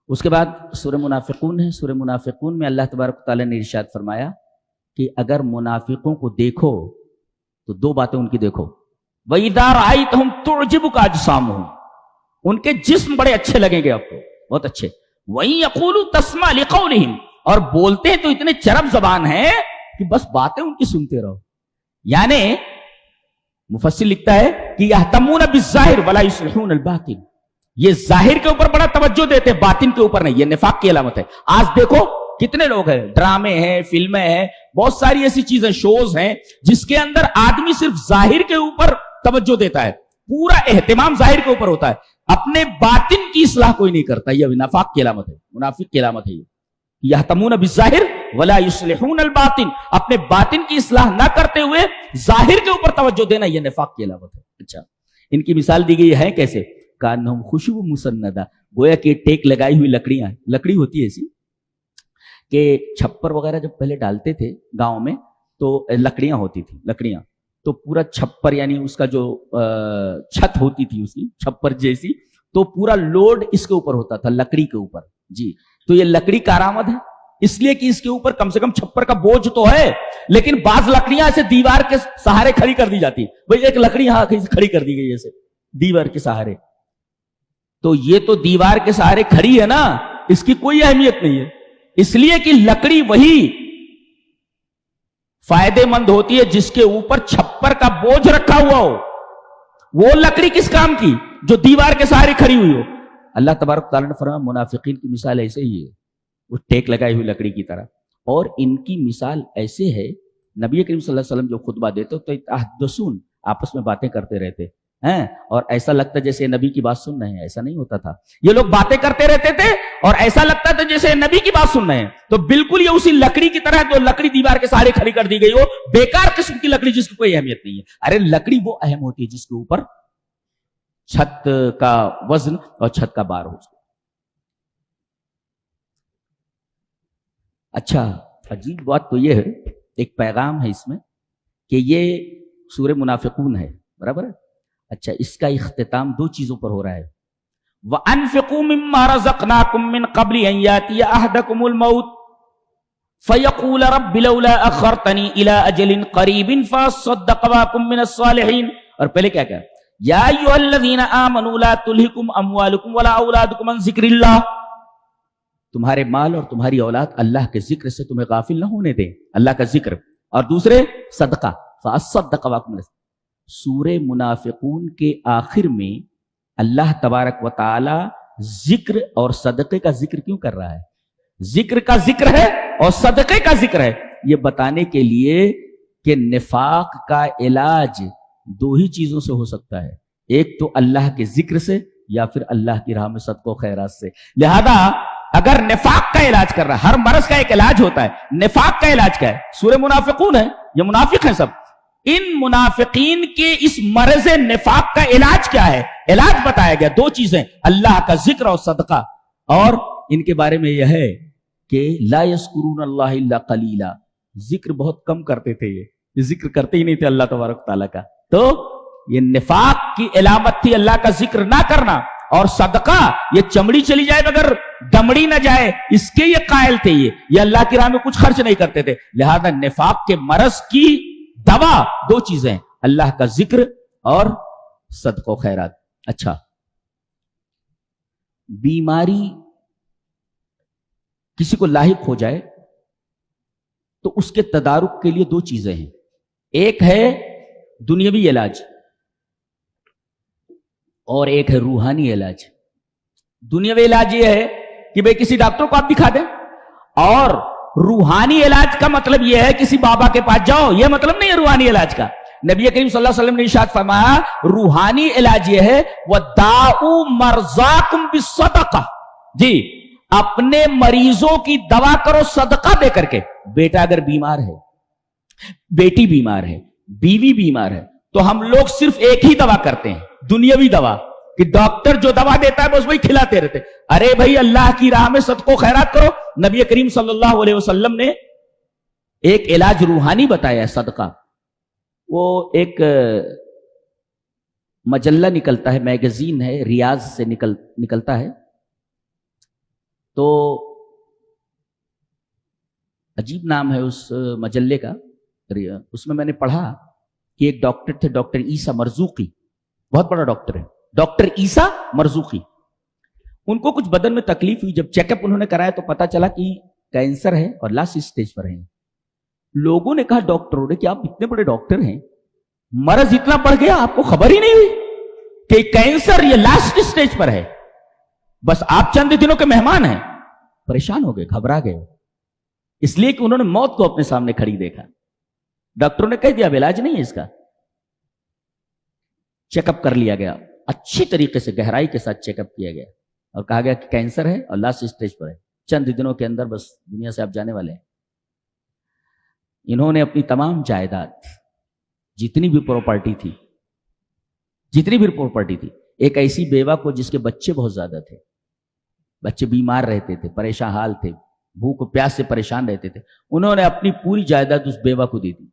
اس کے بعد سورہ منافقون ہے. سورہ منافقون میں اللہ تبارک و تعالیٰ نے ارشاد فرمایا کہ اگر منافقوں کو دیکھو تو دو باتیں ان کی دیکھو. وَإِذَا رَأَيْتَهُمْ تُعْجِبُكَ أَجْسَامُهُمْ، ان کے جسم بڑے اچھے لگیں گے آپ کو، بہت اچھے. وَإِن يَقُولُوا تَسْمَعْ لِقَوْلِهِمْ، اور بولتے ہیں تو اتنے چرب زبان ہیں کہ بس باتیں ان کی سنتے رہو. یعنی مفسر لکھتا ہے کہ يَهْتَمُونَ بِالظَّاهِرِ وَلَا يُصْلِحُونَ الْبَاطِنَ، یہ ظاہر کے اوپر بڑا توجہ دیتے ہیں، باطن کے اوپر نہیں. یہ نفاق کی علامت ہے. آج دیکھو کتنے لوگ ہیں، ڈرامے ہیں، فلمیں ہیں، بہت ساری ایسی چیزیں، شوز ہیں جس کے اندر آدمی صرف ظاہر کے اوپر توجہ دیتا ہے، پورا اہتمام ظاہر کے اوپر ہوتا ہے، اپنے باطن کی اصلاح کوئی نہیں کرتا. یہ نفاق کی علامت ہے، منافق کی علامت ہے. یہ یہتمون بالظاہر ولا یصلحون الباطن، اپنے باطن کی اصلاح نہ کرتے ہوئے ظاہر کے اوپر توجہ دینا، یہ نفاق کی علامت ہے. اچھا، ان کی مثال دی گئی ہے کیسے؟ کانہم خشب مسندہ، گویا کہ ٹیک لگائی ہوئی لکڑیاں، لکڑی ہوتی ہے ایسی کہ چھپر وغیرہ جب پہلے ڈالتے تھے گاؤں میں تو لکڑیاں ہوتی تھی، لکڑیاں تو پورا چھپر، یعنی اس کا جو چھت ہوتی تھی اس کی چھپر جیسی، تو پورا لوڈ اس کے اوپر ہوتا تھا، لکڑی کے اوپر. جی، تو یہ لکڑی کارآمد ہے اس لیے کہ اس کے اوپر کم سے کم چھپر کا بوجھ تو ہے، لیکن بعض لکڑیاں ایسے دیوار کے سہارے کھڑی کر دی جاتی. بھئی ایک لکڑی یہاں کھڑی کر دی گئی ایسے دیوار کے سہارے، تو یہ تو دیوار کے سہارے کھڑی ہے نا، اس کی کوئی اہمیت نہیں ہے. اس لیے کہ لکڑی وہی فائدے مند ہوتی ہے جس کے اوپر چھپر کا بوجھ رکھا ہوا ہو. وہ لکڑی کس کام کی؟ جو دیوار کے سہارے کھڑی ہوئی ہو. اللہ تبارک تعالیٰ نے فرمایا منافقین کی مثال ایسے ہی ہے، وہ ٹیک لگائی ہوئی لکڑی کی طرح. اور ان کی مثال ایسے ہے، نبی کریم صلی اللہ علیہ وسلم جو خطبہ دیتے تو تحدثون، آپس میں باتیں کرتے رہتے ہیں، اور ایسا لگتا جیسے نبی کی بات سن رہے ہیں. ایسا نہیں ہوتا تھا، یہ لوگ باتیں کرتے رہتے تھے اور ایسا لگتا تھا جیسے نبی کی بات سن رہے ہیں. تو بالکل یہ اسی لکڑی کی طرح جو لکڑی دیوار کے سہارے کھڑی کر دی گئی ہو، بیکار قسم کی لکڑی جس کی کوئی اہمیت نہیں ہے. ارے لکڑی وہ اہم ہوتی ہے جس کے اوپر چھت کا وزن اور چھت کا بار ہو. اچھا، عجیب بات تو یہ ہے، ایک پیغام ہے اس میں کہ یہ سورہ منافقون ہے، برابر ہے. اچھا، اس کا اختتام دو چیزوں پر ہو رہا ہے. وَأَنفِقُوا مِمَّا رَزَقْنَاكُم مِّن قَبْلِ أَن يَأْتِيَ أَحَدَكُمُ الْمَوْتُ فَيَقُولَ رَبِّ لَوْلَا أَخَّرْتَنِي إِلَىٰ أَجَلٍ قَرِيبٍ فَأَصَّدَّقَ وَأَكُن مِّنَ الصَّالِحِينَ. اور پہلے کیا کہا؟ یا ایھا الذین آمنوا لا تلہکم اموالکم ولا اولادکم عن ذکر اللہ، تمہارے مال اور تمہاری اولاد اللہ کے ذکر سے تمہیں غافل نہ ہونے دیں، اللہ کا ذکر. اور دوسرے صدقہ، فاصدق واکم. سورہ منافقون کے آخر میں اللہ تبارک و تعالی ذکر اور صدقے کا ذکر کیوں کر رہا ہے؟ ذکر کا ذکر ہے اور صدقے کا ذکر ہے، یہ بتانے کے لیے کہ نفاق کا علاج دو ہی چیزوں سے ہو سکتا ہے، ایک تو اللہ کے ذکر سے یا پھر اللہ کی راہ میں صدقہ و خیرات سے. لہذا اگر نفاق کا علاج کر رہا ہے، ہر مرض کا ایک علاج ہوتا ہے، نفاق کا علاج کیا ہے؟ سورہ منافقون ہے، یہ منافق ہیں سب. ان منافقین کے اس مرض نفاق کا علاج کیا ہے؟ علاج بتایا گیا، دو چیزیں، اللہ کا ذکر اور صدقہ. اور ان کے بارے میں یہ ہے کہ لا یذکرون اللہ الا قلیلا، ذکر بہت کم کرتے تھے، یہ ذکر کرتے ہی نہیں تھے اللہ تبارک تعالیٰ کا. تو یہ نفاق کی علامت تھی اللہ کا ذکر نہ کرنا. اور صدقہ، یہ چمڑی چلی جائے مگر دمڑی نہ جائے، اس کے یہ قائل تھے، یہ اللہ کی راہ میں کچھ خرچ نہیں کرتے تھے. لہذا نفاق کے مرض کی دوا دو چیزیں، اللہ کا ذکر اور صدقہ و خیرات. اچھا، بیماری کسی کو لاحق ہو جائے تو اس کے تدارک کے لیے دو چیزیں ہیں، ایک ہے دنیاوی علاج اور ایک ہے روحانی علاج. دنیاوی علاج یہ ہے کہ بھئی کسی ڈاکٹر کو آپ دکھا دیں، اور روحانی علاج کا مطلب یہ ہے کسی بابا کے پاس جاؤ، یہ مطلب نہیں ہے روحانی علاج کا. نبی کریم صلی اللہ علیہ وسلم نے ارشاد فرمایا روحانی علاج یہ ہے وَدَاءُ مَرْضَاكُمْ بِالصَّدَقَةِ، جی اپنے مریضوں کی دوا کرو صدقہ دے کر کے. بیٹا اگر بیمار ہے، بیٹی بیمار ہے، بیوی بیمار ہے، تو ہم لوگ صرف ایک ہی دوا کرتے ہیں، دنیاوی دوا، کہ ڈاکٹر جو دوا دیتا ہے بس وہی کھلاتے رہتے. ارے بھائی اللہ کی راہ میں صدقہ و خیرات کرو. نبی کریم صلی اللہ علیہ وسلم نے ایک علاج روحانی بتایا ہے، صدقہ. وہ ایک مجلہ نکلتا ہے، میگزین ہے، ریاض سے نکلتا ہے، تو عجیب نام ہے اس مجلے کا، اس میں نے پڑھا کہ ایک ڈاکٹر تھے، ڈاکٹر عیسیٰ مرزوقی، بہت بڑا ڈاکٹر ہے، ڈاکٹر عیسیٰ مرزوقی. ان کو کچھ بدن میں تکلیف ہوئی، جب چیک اپ انہوں نے کرایا تو پتا چلا کہ کینسر ہے اور لاسٹ اسٹیج پر ہے. لوگوں نے کہا ڈاکٹروں نے کہ آپ اتنے بڑے ڈاکٹر ہیں، مرض اتنا بڑھ گیا آپ کو خبر ہی نہیں ہوئی کہ کینسر یہ لاسٹ اسٹیج پر ہے، بس آپ چند دنوں کے مہمان ہیں. پریشان ہو گئے، گھبرا گئے، اس لیے کہ انہوں نے موت کو اپنے سامنے کھڑی دیکھا. ڈاکٹروں نے کہہ دیا اب علاج نہیں ہے اس کا. چیک اپ کر لیا گیا، اچھی طریقے سے گہرائی کے ساتھ چیک اپ کیا گیا اور کہا گیا کہ کینسر ہے اور لاسٹ اسٹیج پر ہے، چند دنوں کے اندر بس دنیا سے آپ جانے والے ہیں. انہوں نے اپنی تمام جائیداد، جتنی بھی پراپرٹی تھی، ایک ایسی بیوہ کو جس کے بچے بہت زیادہ تھے، بچے بیمار رہتے تھے، پریشان حال تھے، بھوک پیاس سے پریشان رہتے تھے، انہوں نے اپنی پوری جائیداد اس بیوہ کو دے دی،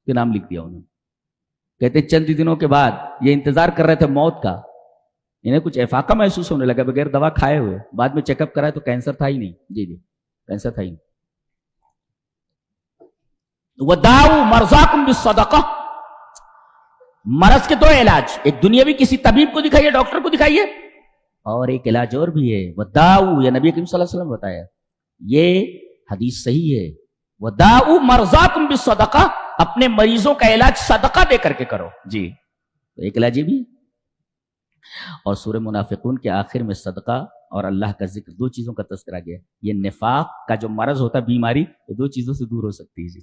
کے نام لکھ دیا. انہوں نے کہتے ہیں چند دنوں کے بعد یہ انتظار کر رہے تھے موت کا، انہیں کچھ افاقہ محسوس ہونے لگا بغیر دوا کھائے ہوئے. بعد میں چیک اپ کرا تو کینسر تھا ہی نہیں. جی کینسر تھا ہی نہیں. وَدَاوُوا مَرْضَاكُمْ بِالصَّدَقَةِ، مرض کے دو علاج، ایک دنیاوی کسی طبیب کو دکھائیے، ڈاکٹر کو دکھائیے، اور ایک علاج اور بھی ہے وَدَاوُوا، یہ نبی کریم صلی اللہ علیہ وسلم بتایا، یہ حدیث صحیح ہے. وَدَاوُوا مَرْضَاكُمْ بِالصَّدَقَةِ، اپنے مریضوں کا علاج صدقہ دے کر کے کرو. جی تو ایک علاج یہ بھی. اور سورہ منافقون کے آخر میں صدقہ اور اللہ کا ذکر، دو چیزوں کا تذکرہ گیا. یہ نفاق کا جو مرض ہوتا ہے، بیماری، یہ دو چیزوں سے دور ہو سکتی ہے.